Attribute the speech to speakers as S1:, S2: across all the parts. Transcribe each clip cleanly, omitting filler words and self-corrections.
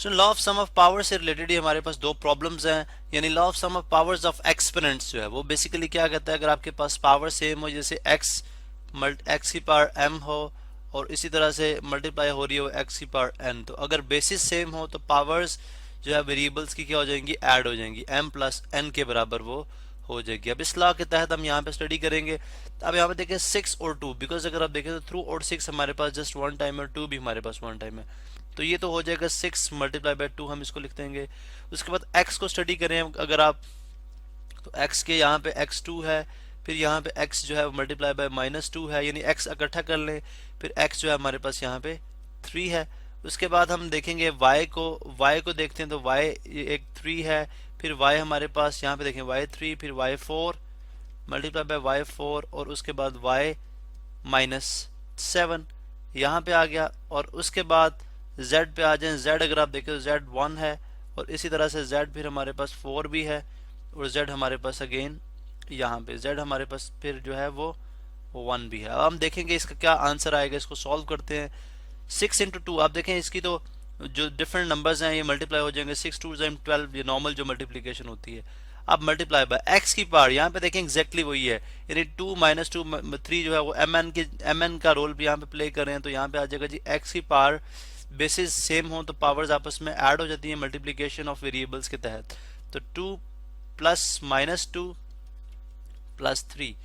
S1: So law of sum of power से related ही हमारे पास दो प्रॉब्लम्स हैं, यानी law of sum of powers of exponents जो है वो बेसिकली क्या कहता है, अगर आपके पास पावर सेम हो, जैसे x की पावर m हो और इसी तरह से मल्टीप्लाई हो रही हो x की पावर n, तो अगर बेसिस सेम हो तो पावर्स जो है वेरिएबल्स की क्या हो जाएंगी, ऐड हो जाएंगी, m प्लस n के बराबर वो हो जाएगी। अब इस लॉ के तहत हम यहाँ पे स्टडी करेंगे। अब यहाँ पे देखें 6 और 2, बिकॉज अगर आप देखें तो थ्रू और 6 हमारे पास जस्ट वन टाइम है, 2 भी हमारे पास वन टाइम है, तो ये तो हो जाएगा 6 मल्टीप्लाई बाय 2, हम इसको लिख देंगे। उसके बाद x को स्टडी करें अगर आप, तो x के यहाँ पे x2 है, फिर यहाँ पे x जो है मल्टीप्लाई बाय -2 है, यानी x इकट्ठा कर लें, फिर x जो है हमारे पास यहाँ पे 3 है। उसके बाद हम देखेंगे y को देखते हैं, तो y एक 3 है, फिर y हमारे पास यहाँ पे देखें y3, फिर y4 मल्टीप्लाई बाय y4 और उसके बाद y -7 यहाँ पे आ गया। और उसके बाद z पे आ जाएं, z अगर आप देखें तो z 1 है, और इसी तरह से z फिर हमारे पास 4 भी है, और z हमारे पास अगेन यहाँ पे z हमारे पास फिर जो है वो 1 भी है। अब हम देखेंगे इसका क्या आंसर आएगा, इसको सॉल्व करते हैं। 6 इंटू 2, आप देखें इसकी तो जो डिफरेंट नंबर्स हैं ये मल्टीप्लाई हो जाएंगे, 6 2 12, ये नॉर्मल जो मल्टीप्लिकेशन होती है। अब मल्टीप्लाई बाय x की पावर, यहाँ पे देखें एग्जैक्टली वही है, यानी 2 -2 3 जो है वो mn का रोल भी यहाँ पे प्ले कर रहे हैं, तो यहाँ पे आ जाएगा जी x की पावर, बेसिस सेम हो तो पावर्स आपस में ऐड हो जाती है मल्टीप्लिकेशन ऑफ वेरिएबल्स के तहत, तो 2 प्लस -2 प्लस 3।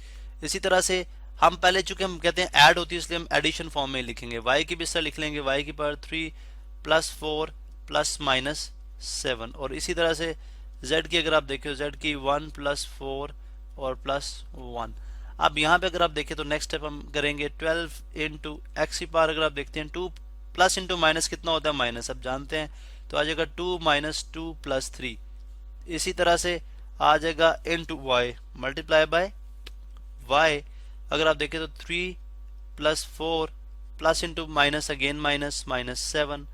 S1: इसी तरह से हम पहले चूंकि हम कहते हैं ऐड होती है इसलिए हम एडिशन फॉर्म में लिखेंगे, y की भी इस तरह लिख लेंगे, y की पावर 3 प्लस 4 प्लस -7, और इसी तरह से z की अगर आप देखें z की 1 प्लस 4 और प्लस 1। अब यहाँ पे अगर आप देखें तो नेक्स्ट स्टेप हम करेंगे 12 इंटू एक्स की पावर, अगर आप देखते हैं 2 प्लस इंटू माइनस कितना होता है माइनस, अब जानते हैं, तो आ जाएगा 2 - 2 प्लस 3। इसी तरह से आ जाएगा into Y multiply by y, अगर आप देखें तो 3 plus 4 plus into minus again minus -7।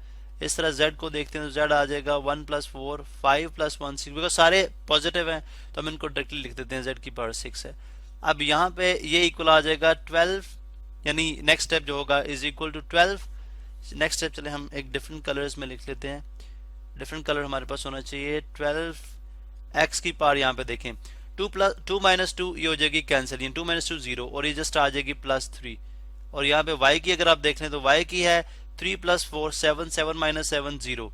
S1: इस तरह z को देखते हैं तो z आ जाएगा 1 प्लस 4 5 प्लस 1 6, बिकॉज सारे पॉजिटिव हैं तो हम इनको डायरेक्टली लिख देते हैं, z की पावर 6 है। अब यहाँ पे ये इक्वल आ जाएगा 12, यानी नेक्स्ट स्टेप जो होगा is equal to 12। Next step चले हम एक डिफरेंट कलर्स में लिख लेते हैं, डिफरेंट कलर हमारे पास होना चाहिए। 12 x की पावर, यहाँ पे देखें 2 माइनस 2 ये हो जाएगी कैंसिल, 2 - 2 0, और ये जस्ट आ जाएगी प्लस 3। और यहाँ पे y की अगर आप देख लें तो y की है 3 प्लस 4 7 7 - 7 0,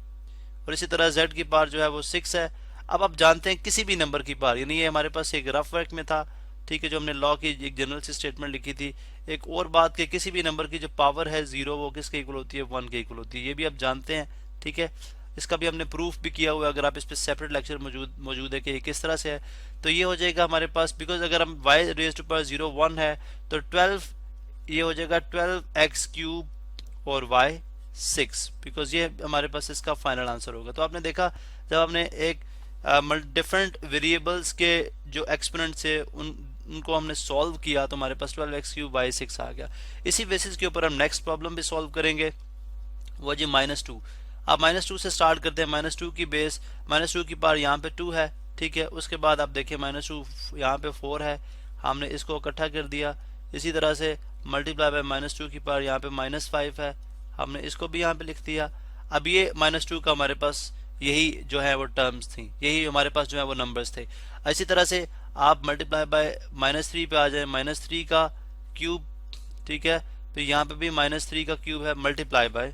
S1: और इसी तरह z की पावर जो है वो 6 है। अब आप जानते हैं किसी भी नंबर की पावर, यानी ये हमारे पास एक रफ वर्क में था, ठीक है, जो हमने लॉ की एक जनरल सी स्टेटमेंट लिखी थी। एक और बात कि किसी भी नंबर की जो पावर है 0 वो किसके इक्वल होती है, 1 के इक्वल होती है, ये भी आप जानते हैं, ठीक है। इसका भी हमने प्रूफ भी किया हुआ है, अगर आप इस पर सेपरेट लेक्चर मौजूद है कि किस तरह से है। तो ये हो जाएगा हमारे पास, बिकॉज अगर हम y रेज टू पावर 0 1 है तो 12 ये हो जाएगा 12x³ और y 6, बिकॉज ये हमारे पास इसका फाइनल आंसर होगा। तो आपने देखा जब हमने एक डिफरेंट वेरिएबल्स के जो एक्सपोनेंट से उनको हमने सॉल्व किया तो हमारे पास 12x³ y 6 आ गया। इसी बेसिस के ऊपर हम नेक्स्ट प्रॉब्लम भी सॉल्व करेंगे, वो जी -2। आप -2 से स्टार्ट करते हैं, -2 की बेस, -2 की पावर यहाँ पे 2 है, ठीक है। उसके बाद आप देखिए -2 यहाँ पे 4 है, हमने इसको इकट्ठा कर दिया। इसी तरह से मल्टीप्लाई बाय -2 की पावर यहाँ पे -5 है, हमने इसको भी यहाँ पे लिख दिया। अब ये -2 का हमारे पास यही जो है वो टर्म्स थी, यही हमारे पास जो है वो नंबर्स थे। इसी तरह से आप मल्टीप्लाई बाय -3 पे आ जाए, -3 का क्यूब, ठीक है, फिर यहाँ पे भी -3 का क्यूब है, मल्टीप्लाई बाय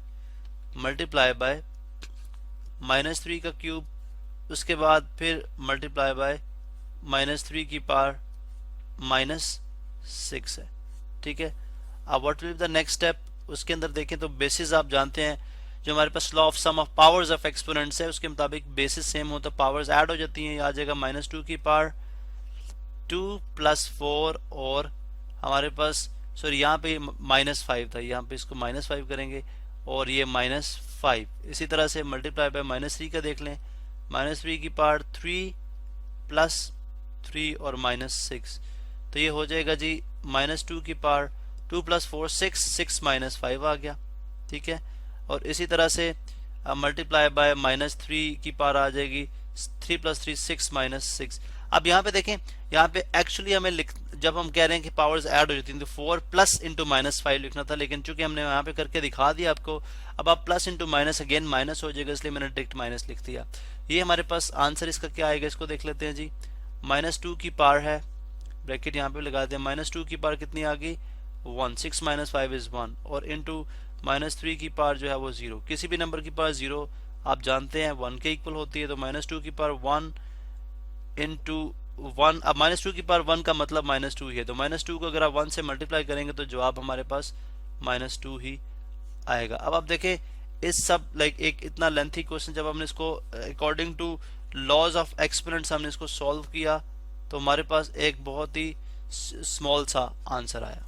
S1: -3 का क्यूब, उसके बाद फिर मल्टीप्लाई बाय -3 की पावर -6 है, ठीक है। अब what will be the next step, उसके अंदर देखें तो बेसिस आप जानते हैं, जो हमारे पास law of sum of powers of exponents है उसके मुताबिक बेसिस सेम हो तो पावर्स ऐड हो जाती हैं। आ जाएगा -2 की पावर 2 प्लस 4, और हमारे पास सॉरी यहाँ पे -5 था, यहाँ पे इसको -5 करेंगे और ये -5। इसी तरह से मल्टीप्लाई बाय -3 का देख लें, -3 की पावर 3 प्लस 3 और -6, तो ये हो जाएगा जी -2 की पावर 2 प्लस 4 6 -5 आ गया, ठीक है। और इसी तरह से मल्टीप्लाई बाय -3 की पावर आ जाएगी 3 प्लस 3 6 -6। अब यहाँ पे देखें, यहाँ पे एक्चुअली हमें जब हम कह रहे हैं कि पावर्स ऐड हो जाती हैं तो 4 प्लस इंटू माइनस 5 लिखना था, लेकिन चूंकि हमने यहाँ पे करके दिखा दिया आपको, अब आप plus into minus again minus हो जाएगा, इसलिए मैंने डायरेक्ट माइनस लिख दिया। ये हमारे पास आंसर इसका क्या आएगा, इसको देख लेते हैं जी। -2 की पावर है, ब्रैकेट यहाँ पे लगा दें, -2 की पावर कितनी आ गई 1, 6 - 5 इज 1, और इंटू -3 की पावर जो है वो 0। किसी भी नंबर की पावर 0 आप जानते हैं 1 के इक्वल होती है, तो -2 की पावर 1 इंटू 1। अब -2 की पावर 1 का मतलब -2 ही है, तो -2 को अगर आप 1 से मल्टीप्लाई करेंगे तो जवाब हमारे पास -2 ही आएगा। अब आप देखें इस सब एक इतना लेंथी क्वेश्चन जब हमने इसको according to laws of exponents हमने इसको सॉल्व किया तो हमारे पास एक बहुत ही स्मॉल सा आंसर आया।